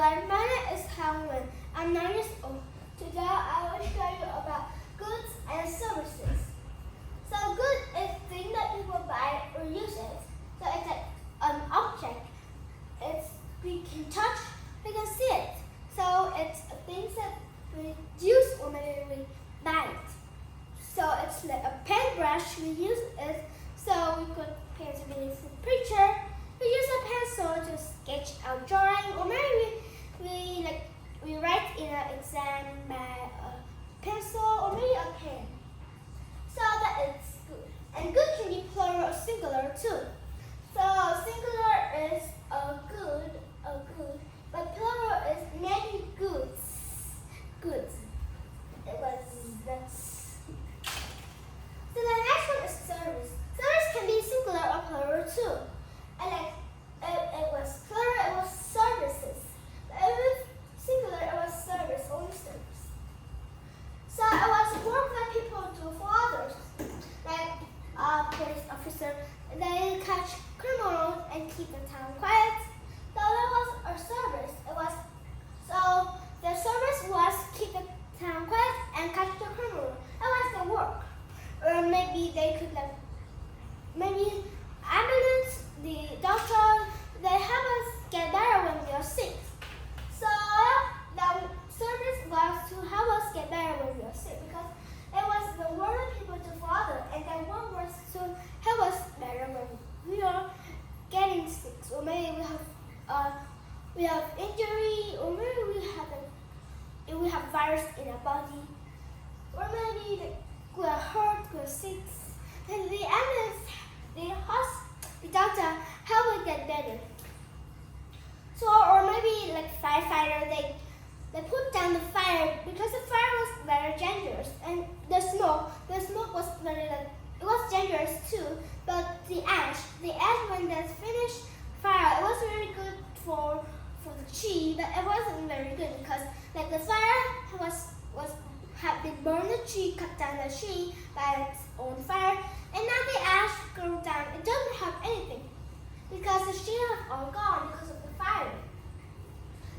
everyone, my name is Helen. I'm 9 years old. Today I will show you about goods and services. So goods is thing that people buy or use it. So it's like an object. We can touch, we can see it. So it's things that we use or maybe we buy it. So it's like a paintbrush, we use it. So we could paint a beautiful picture. We use a pencil to sketch our drawing, or maybe we write in an exam by a pencil or maybe a pen. So that is good. And good can be plural or singular too. So singular is a good, but plural is many goods. That's. So the next one is service. Service can be singular or plural too. It was plural, it was services. But it was singular, it was service, only service. So it was work that people do for others. Like a police officer, they catch criminals and keep the town quiet. So that was a service. So the service was keep the town quiet and catch the criminal. It was the work. Or maybe they could maybe ambulance, the doctor, they help us get better when we are sick. So the service was to help us get better when we are sick, because it was the work that people do for others, and the work was to help us better when we are getting sick. Or maybe we have injury, or maybe we have virus in our body, or maybe we are hurt, we are sick. And the ambulance, the doctor help us get better. So, or maybe firefighter, they put down the fire because the fire was very dangerous, and the smoke was it was dangerous too. But the ash when they finished fire, it was very good for the tree, but it wasn't very good because the fire had been burned the tree, cut down the tree by its own fire, and now the ash grew down. It doesn't have anything because the tree has all gone because of the fire.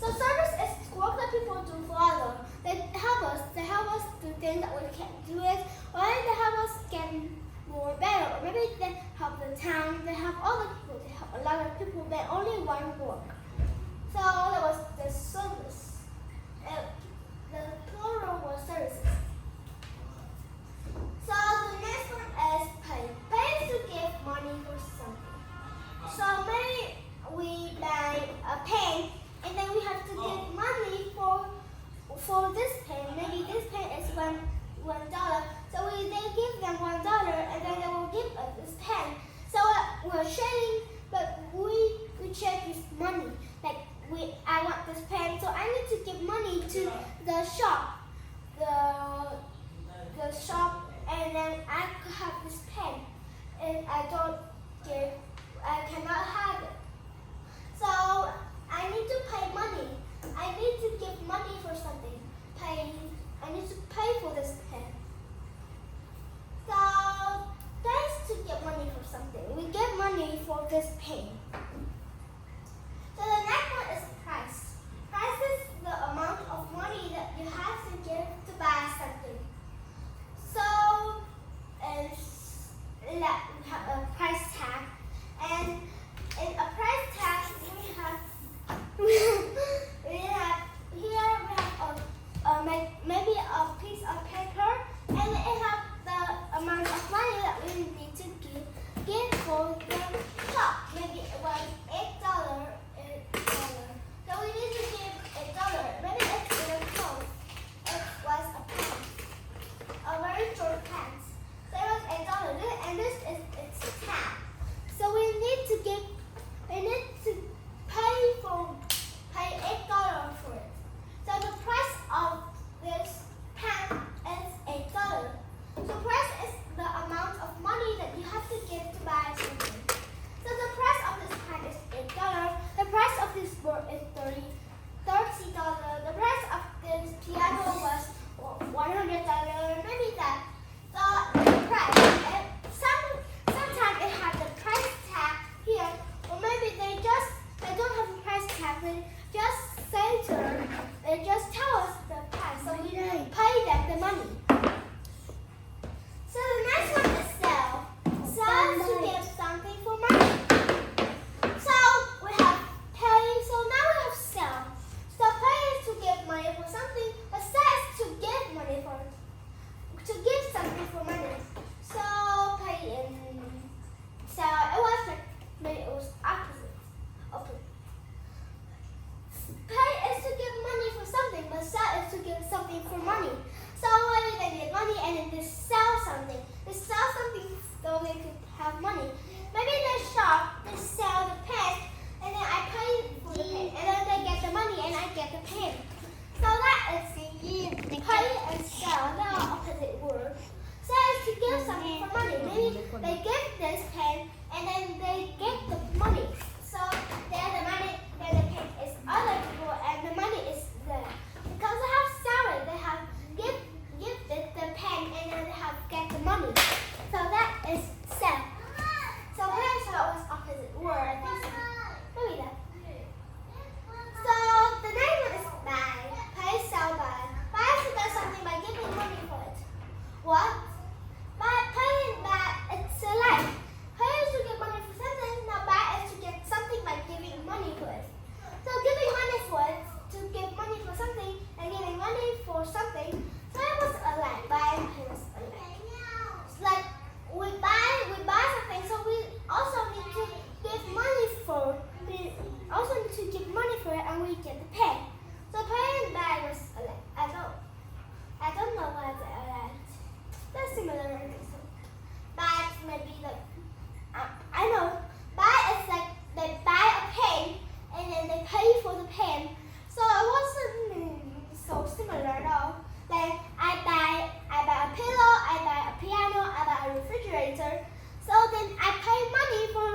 So service is work that people do for others. They help us do things that we can't do it, or they help us get more better, or maybe they help the town, they help other people, they help a lot of people, but only one work. So that was the service. The plural was services. So the next one is pay. Pay is to give money for something. So maybe we buy a pen, and then we have to give money for this pen. Maybe this pen is $1. So they give them $1, and then they will give us this pen. So we're sharing, but we share this money. I want this pen, so I need to give money to the shop. The shop, and then I have this pen, and I cannot have it. So I need to pay money. I need to give money for something. I need to pay for this pen. So thanks to get money for something. We get money for this pen. So the next one is price. Price is the amount of money that you have to give to buy something. So we have a price tag, and in a price tag we have maybe a piece of paper, and it has the amount of money that we need to give for the shop. Maybe it was $8. So we need to give $8. Maybe it's in a coat. It was a pants, a very short pants. So it was $8, and this is its tag. So we need to pay $8 for it. So the price of this pen is $8. So price is the amount of money that you have to give to buy something. So the price of this pen is $8. The price of this board is $30. The price of this piano was $100. Maybe that. So the price. Sometimes it has the price tag here, or maybe they don't have a price tag. They just center, it just tells us the price, so we pay them the money. So the next one is sell. Sell is to get something for money. So we have pay, so now we have sell. So pay is to get money for something, but sell is to give money for, to give something for money. So pay and sell, it was like, maybe it was opposite. Pay is to give money for something, but sell is to give something for money. So when they get money and then they sell something. They sell something so they could have money. Maybe they shop, they sell the pen, and then I pay for the pen, and then they get the money and I get the pen. So that is pay and sell. They are opposite words. Sell is to give something for money. Maybe they give this pen and then they get the money. So there's the money, then the pen is other people, and the money is there. Because they have salary, they have gifted the pen and then they have get the money. So that is sell. So pay and sell is opposite word. I think so. Maybe that. So the next one is buy. Pay, sell, buy. Buy is to get something by giving money for it. What? Pay and buy, it's alike. Pay is to get money for something. Now buy is to get something by giving money for it. So giving money for it, to give money for something, and giving money for something. So it was alike. Buy and pay was alike. It's like we buy something, so we also need to give money for. We also need to give money for it, and we get the pay. So pay and buy was alike. I don't know why they're alike. They're similar. Buy maybe like I know. Buy is like they buy a pen and then they pay for the pen. So it wasn't so similar at all. Like I buy a pillow, I buy a piano, I buy a refrigerator. So then I pay money for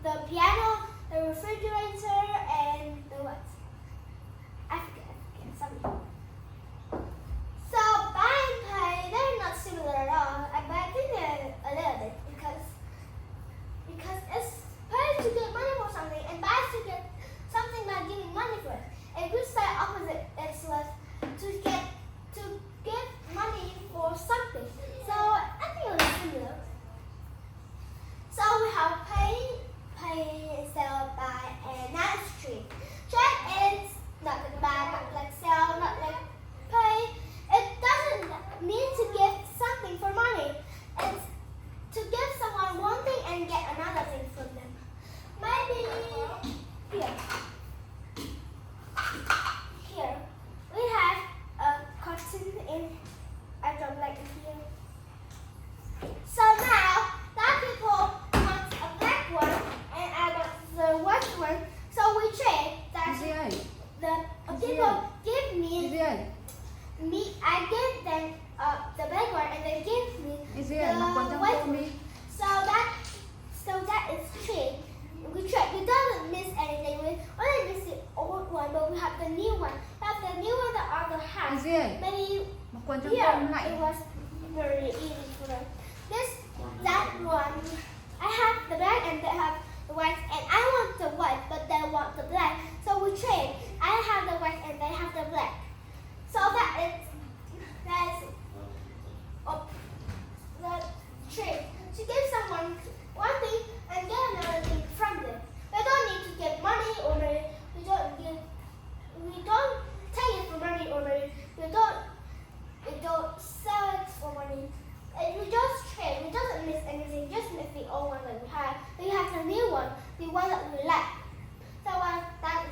the piano, the refrigerator, and the what? I forget. Sorry. So buy and pay, they're not similar at all. But I think they're a little bit because it's pay to get money for something and buy to get something by giving money for it. If we say opposite, it's like to give money for something. So I think it's similar. So we have pay, sell, buy, and now it's trade. Trade is not like buy, not like sell, not like pay. It doesn't mean to give something for money. It's to give someone one thing and get another thing from them. Maybe here we have a cartoon in I don't like it here. So now that people want a black one and I want the white one, so we trade. That the people give me. I give them the black one and they give me the white one. So that is trade. We trade. We don't miss anything. We only miss the old one, but we have the new one. We have the new one that other has. Maybe here it was very easy for them. That one, I have the black and they have the white, and I want the white, but they want the black. So we trade. I have the white and they have the black. So that is the trade. To give someone one thing and get another thing from them. We don't need to get money, or we don't take it for money, or we don't sell it for money. We just trade. We don't miss anything. Just miss the old one that we have. We have the new one, the one that we like. So that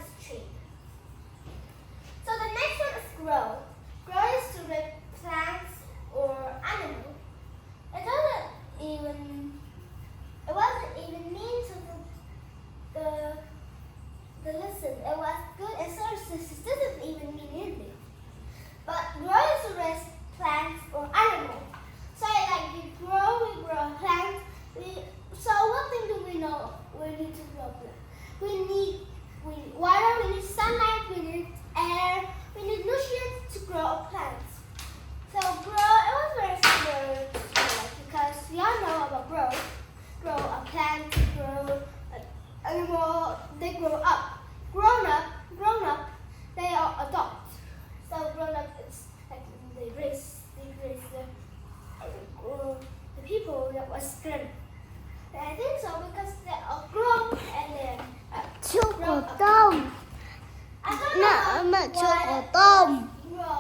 là chua của tôm.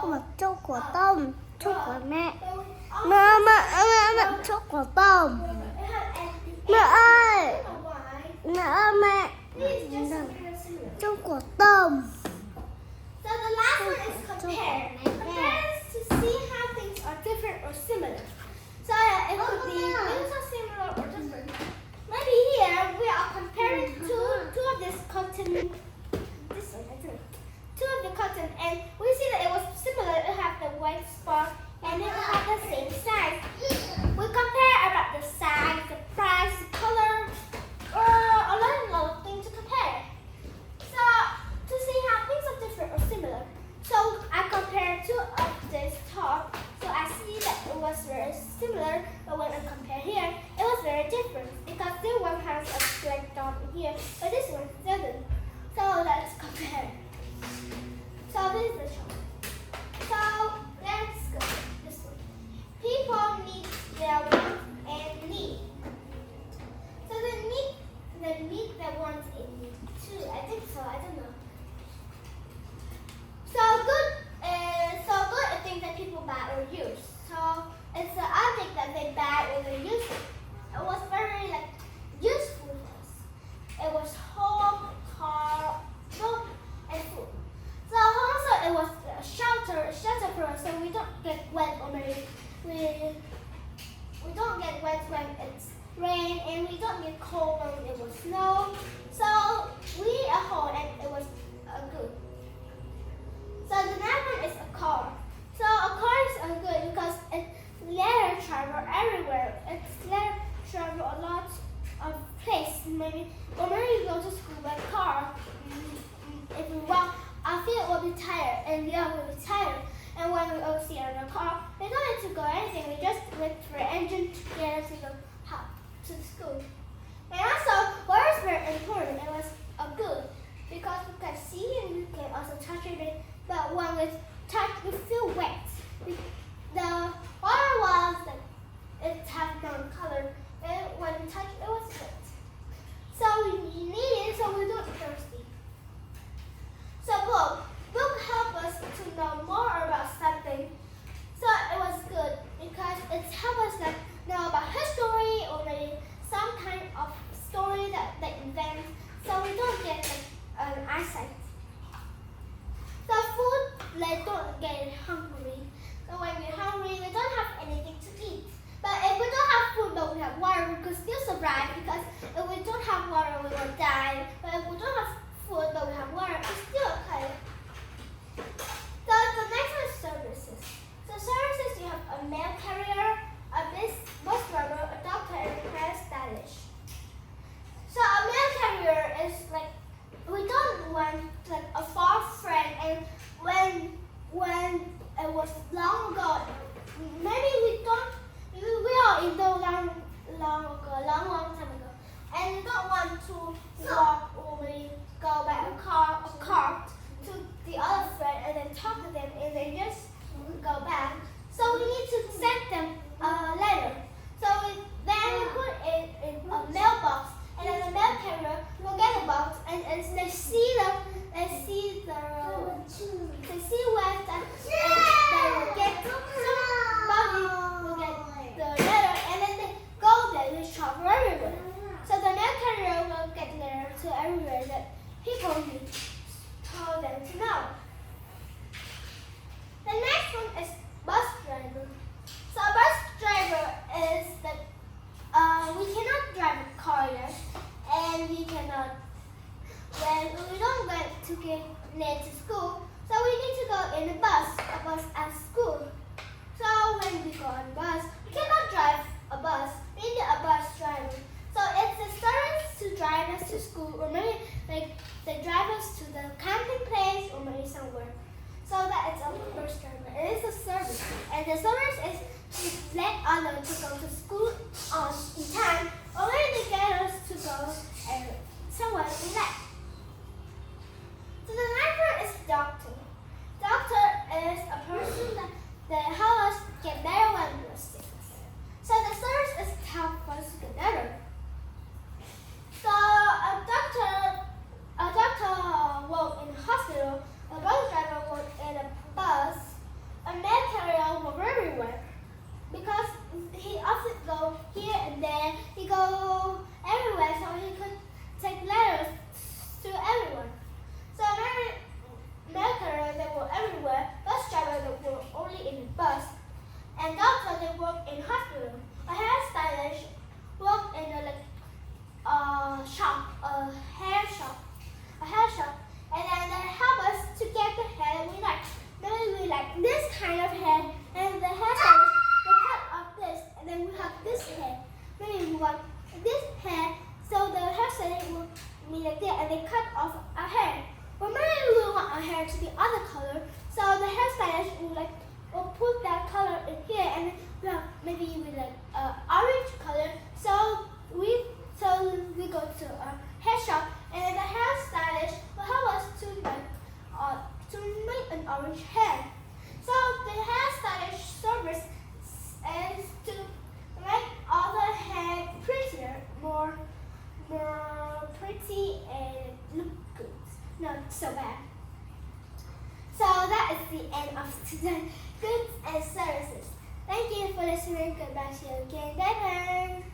Không phải chua của tôm, chua của mẹ. Mẹ, chua của tôm. Mẹ ơi, mẹ. Chua của tôm. So the last one is compare. Compare is to see how things are different or similar. So it could be things are similar or different. Maybe here we are comparing two of this cotton. This one, I think. Two of the cotton, and we see that it was similar. It had the white spot, and it had the same size. We compare about the size, the price, the color, or a lot of things to compare. So to see how things are different or similar. So I compared two of this top. So I see that it was very similar, but when I compare here, it was very different because this one has a black dot in here, but this one doesn't. So let's compare. So this is the chart. So let's go this one. People need their wants and need. So the their wants and need too. I think so. I don't know. So good is things that people buy or use. So it's the object that they buy or they use. It was very useful for us. It was home, car, book, and food. So also it was a shelter for us, so we don't get wet or we don't get wet when it's rain, and we don't get cold when it was snow. So we at home, and it was good. So the next one is a car. So a car is good because it let it travel everywhere. It's let it travel a lot of place. Maybe you go to school by car. If we walk, our feet will be tired, and we will be tired. And when we all see in a car, we don't need to go anything. We just wait for the engine to get us to go to the school. And also, water is very important. It was good because we can see and we can also touch it. But when we touch, we feel wet. The water was it has brown color, and when we touch, it was wet. So we need it so we don't thirsty. So book help us to know more about something. So it was good because it helped us know about history or maybe some kind of story that they invent, so we don't get an eyesight. So food, they don't get hungry. So when we're hungry, we don't have anything to eat. But if we don't have food but we have water, we could still survive because if we don't have water, we will die. But if we don't have food but we have water, it's still okay. So the next one is services. So services, you have a mail carrier, a bus driver, a doctor, and a hairstylist. So a mail carrier is we don't want a far friend, and when it was long ago, maybe we are in the long time ago, and we don't want to walk or we go by a car to the other friend and then talk to them and then just go back. So we need to send them a letter. So then we put it in a mailbox, and then the mail carrier will get the box, and they see where that they will get somebody will get the letter, and then they go there, they travel everywhere. So the mail carrier will get letter to everywhere that people need told them to know. The next one is bus driver. So a bus driver is we cannot drive a car yet, and we cannot. When we don't get to get near to school, so we need to go in a bus at school. So when we go on bus, we cannot drive a bus. We need a bus driver. So it's a service to drive us to school, or maybe they drive us to the camping place, or maybe somewhere. So that it's a bus driver. It is a service, and the service is to let others to go to school in time, or maybe they get us to go somewhere we like. So the next one is doctor. Doctor is a person that helps us get better when we're sick. So the service is to help us get better. So a doctor works in a hospital. A bus driver to be other color. So the hairstylist will put that color in here, and maybe with orange color. So we go to a hair shop, and the hairstylist will help us to make an orange hair. So the hairstylist service is to make all the hair prettier, more pretty and look good, not so bad. So that is the end of today's goods and services. Thank you for listening. Goodbye to you again. Bye bye.